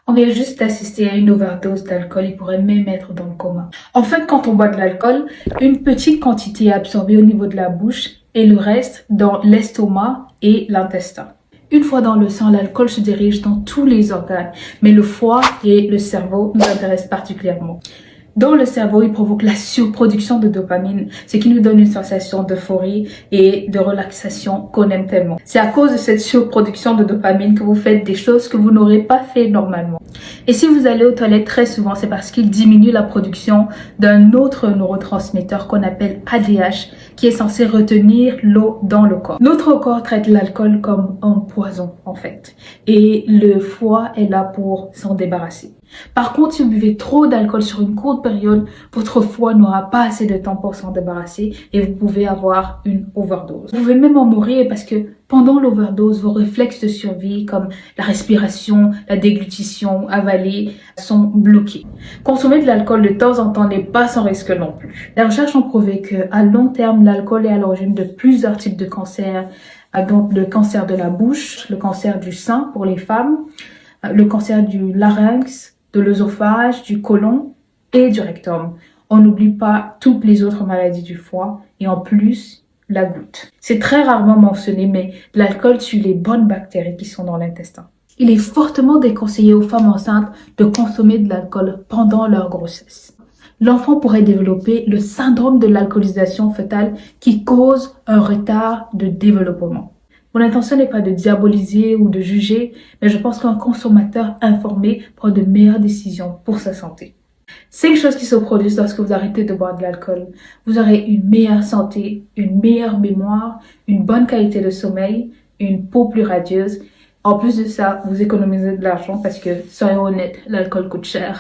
On vient juste d'assister à une overdose d'alcool et pourrait même être dans le coma. En fait, quand on boit de l'alcool, une petite quantité est absorbée au niveau de la bouche et le reste dans l'estomac et l'intestin. Une fois dans le sang, l'alcool se dirige dans tous les organes, mais le foie et le cerveau nous intéressent particulièrement. Dans le cerveau, il provoque la surproduction de dopamine, ce qui nous donne une sensation d'euphorie et de relaxation qu'on aime tellement. C'est à cause de cette surproduction de dopamine que vous faites des choses que vous n'aurez pas fait normalement. Et si vous allez aux toilettes très souvent, c'est parce qu'il diminue la production d'un autre neurotransmetteur qu'on appelle ADH, qui est censé retenir l'eau dans le corps. Notre corps traite l'alcool comme un poison, en fait. Et le foie est là pour s'en débarrasser. Par contre, si vous buvez trop d'alcool sur une courte période, votre foie n'aura pas assez de temps pour s'en débarrasser et vous pouvez avoir une overdose. Vous pouvez même en mourir parce que pendant l'overdose, vos réflexes de survie comme la respiration, la déglutition, avaler sont bloqués. Consommer de l'alcool de temps en temps n'est pas sans risque non plus. Les recherches ont prouvé qu'à long terme, l'alcool est à l'origine de plusieurs types de cancers, donc le cancer de la bouche, le cancer du sein pour les femmes, le cancer du larynx, de l'œsophage, du côlon et du rectum. On n'oublie pas toutes les autres maladies du foie et en plus, la goutte. C'est très rarement mentionné, mais l'alcool tue les bonnes bactéries qui sont dans l'intestin. Il est fortement déconseillé aux femmes enceintes de consommer de l'alcool pendant leur grossesse. L'enfant pourrait développer le syndrome de l'alcoolisation fœtale qui cause un retard de développement. Mon intention n'est pas de diaboliser ou de juger, mais je pense qu'un consommateur informé prend de meilleures décisions pour sa santé. 5 choses qui se produisent lorsque vous arrêtez de boire de l'alcool. Vous aurez une meilleure santé, une meilleure mémoire, une bonne qualité de sommeil, une peau plus radieuse. En plus de ça, vous économisez de l'argent parce que, soyons honnêtes, l'alcool coûte cher.